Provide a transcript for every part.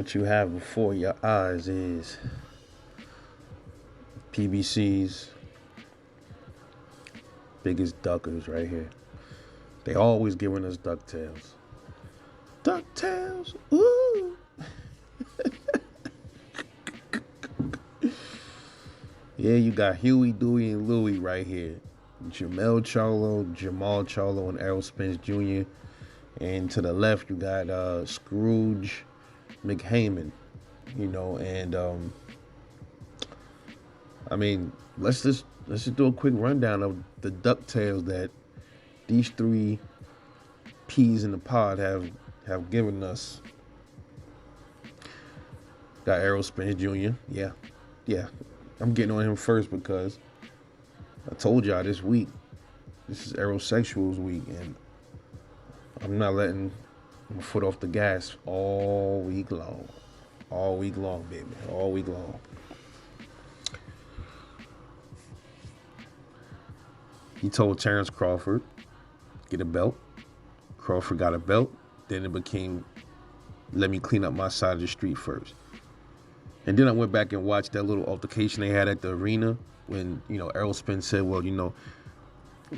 What you have before your eyes is PBC's biggest duckers right here. They always giving us Ducktales. Ducktales, ooh. Yeah, you got Huey, Dewey, and Louie right here. Jamal Charlo, and Errol Spence Jr. And to the left, you got Scrooge McHayman. And I mean, let's just do a quick rundown of the Ducktales that these three peas in the pod have given us. Got Errol Spence Jr. Yeah. I'm getting on him first because I told y'all this is Aerosexuals week, and I'm not letting my foot off the gas all week long. All week long, baby. All week long. He told Terrence Crawford, get a belt. Crawford got a belt. Then it became, let me clean up my side of the street first. And then I went back and watched that little altercation they had at the arena when, Errol Spence said, well,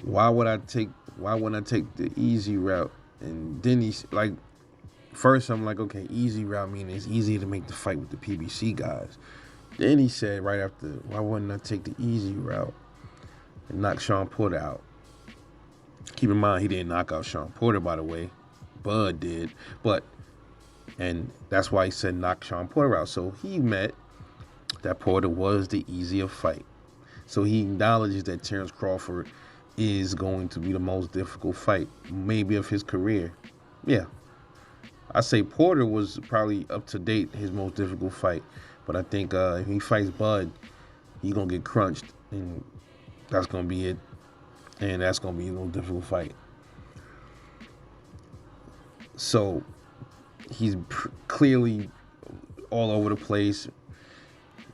why wouldn't I take the easy route? And then he's like, first I'm like, okay, easy route meaning it's easy to make the fight with the PBC guys. Then he said right after, why wouldn't I take the easy route and knock Sean Porter out? Keep in mind, he didn't knock out Sean Porter, by the way. Bud did. And that's why he said knock Sean Porter out. So he meant that Porter was the easier fight. So he acknowledges that Terrence Crawford is going to be the most difficult fight, maybe of his career. Yeah. I say Porter was probably up to date his most difficult fight. But I think if he fights Bud, he's going to get crunched. And that's going to be it. And that's going to be a little difficult fight. So he's clearly all over the place.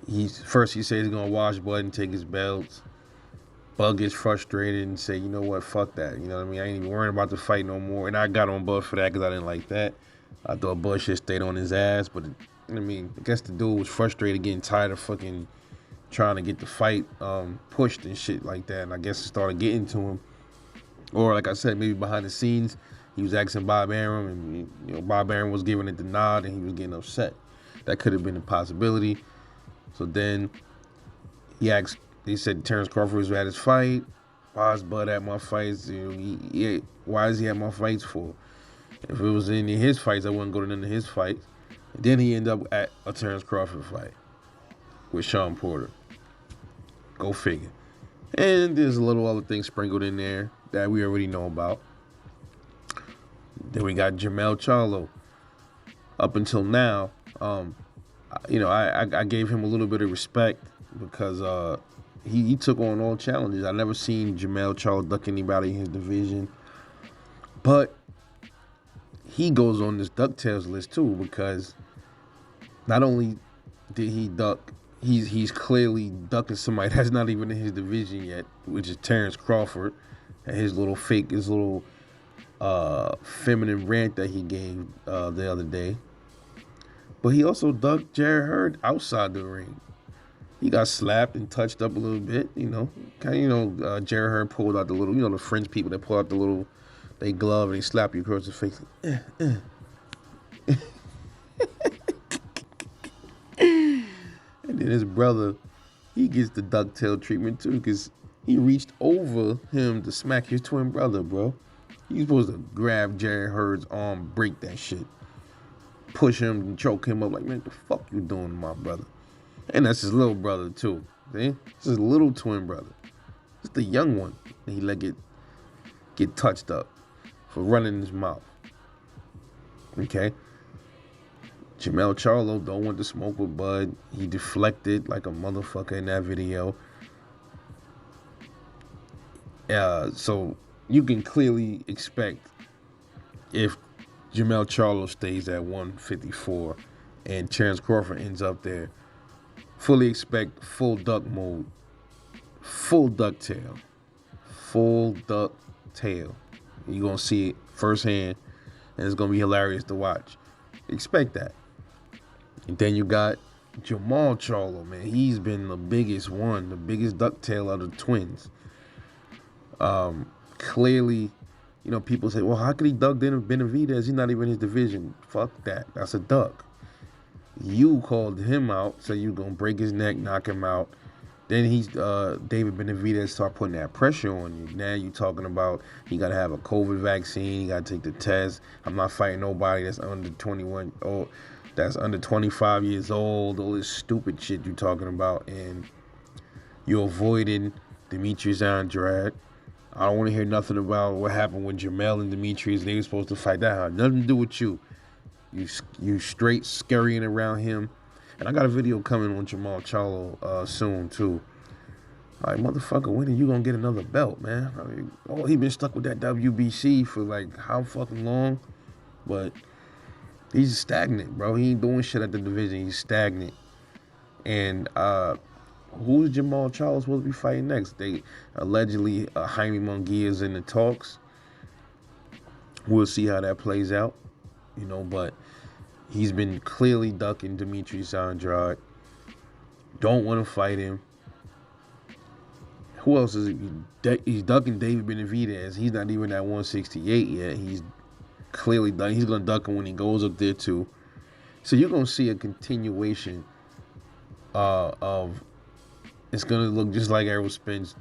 He says he's going to wash Bud and take his belts. Bud gets frustrated and say, you know what, fuck that. You know what I mean? I ain't even worrying about the fight no more. And I got on Bud for that because I didn't like that. I thought Bud should stayed on his ass. But, I guess the dude was frustrated, getting tired of fucking trying to get the fight pushed and shit like that. And I guess it started getting to him. Or, like I said, maybe behind the scenes, he was asking Bob Arum, and Bob Arum was giving it the nod, and he was getting upset. That could have been a possibility. So then they said Terrence Crawford was at his fight. Why is Bud at my fights? Why is he at my fights for? If it was any of his fights, I wouldn't go to none of his fights. And then he ended up at a Terrence Crawford fight with Sean Porter. Go figure. And there's a little other things sprinkled in there that we already know about. Then we got Charlo. Up until now, I gave him a little bit of respect because he took on all challenges. I never seen Charlo duck anybody in his division. But he goes on this Ducktales list too because not only did he duck, he's clearly ducking somebody that's not even in his division yet, which is Terrence Crawford and his little feminine rant that he gave the other day. But he also ducked Jarrett Hurd outside the ring. He got slapped and touched up a little bit, Jarrett Hurd pulled out the little, the French people that pull out the little, they glove and they slap you across the face. And then his brother, he gets the ducktail treatment too because he reached over him to smack his twin brother, bro. He's supposed to grab Jarrett Hurd's arm, break that shit, push him and choke him up like, man, what the fuck you doing to my brother? And that's his little brother too. See? It's his little twin brother. It's the young one that he let get touched up for running his mouth. Okay? Charlo don't want to smoke with Bud. He deflected like a motherfucker in that video. So you can clearly expect if Charlo stays at 154 and Terrence Crawford ends up there, fully expect full duck mode, full ducktail, full ducktail. You're going to see it firsthand, and it's going to be hilarious to watch. Expect that. And then you got Jamal Charlo, man. He's been the biggest one, the biggest ducktail of the twins. Clearly, people say, well, how could he duck Benavidez? He's not even in his division. Fuck that. That's a duck. You called him out, so you're going to break his neck, knock him out. Then David Benavidez start putting that pressure on you. Now you talking about he got to have a COVID vaccine. He got to take the test. I'm not fighting nobody that's under 21 or that's under 25 years old. All this stupid shit you talking about. And you're avoiding Demetrius Andrade. I don't want to hear nothing about what happened with Jamel and Demetrius. They were supposed to fight. That had nothing to do with you. You straight scurrying around him. And I got a video coming on Jamal Charlo soon, too. Like, motherfucker, when are you going to get another belt, man? I mean, he been stuck with that WBC for, like, how fucking long? But he's stagnant, bro. He ain't doing shit at the division. He's stagnant. And who's Jamal Charlo supposed to be fighting next? They allegedly, Jaime Munguia is in the talks. We'll see how that plays out, but he's been clearly ducking Demetrius Andrade. Don't want to fight him. Who else is he? He's ducking David Benavidez. He's not even at 168 yet. He's clearly done. He's going to duck him when he goes up there, too. So you're going to see a continuation of... It's going to look just like Errol Spence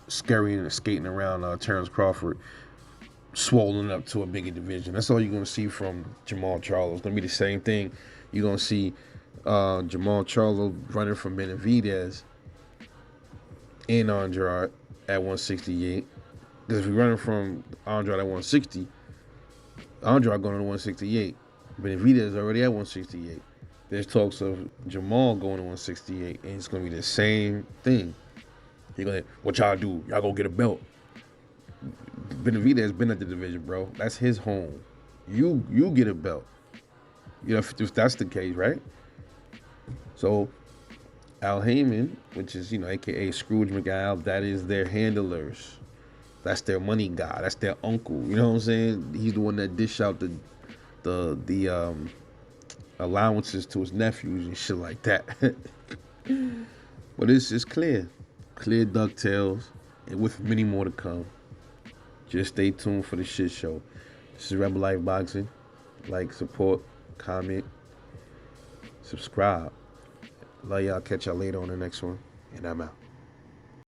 scurrying and skating around Terrence Crawford, swollen up to a bigger division. That's all you're going to see from Jamal Charlo. It's going to be the same thing. You're going to see Jamal Charlo running from Benavidez and Andrade at 168. Because if you're running from Andrade at 160, Andrade going to 168. Benavidez already at 168. There's talks of Jamal going to 168, and it's going to be the same thing. You're going to, what y'all do? Y'all go get a belt. Benavidez been at the division, bro. That's his home. You get a belt. If that's the case, right? So, Al Heyman, which is, a.k.a. Scrooge McAl, that is their handlers. That's their money guy. That's their uncle. You know what I'm saying? He's the one that dish out the allowances to his nephews and shit like that. But it's clear. Clear Ducktales, and with many more to come. Just stay tuned for the shit show. This is Rebel Life Boxing. Like, support, comment, subscribe. Love y'all. Catch y'all later on the next one. And I'm out.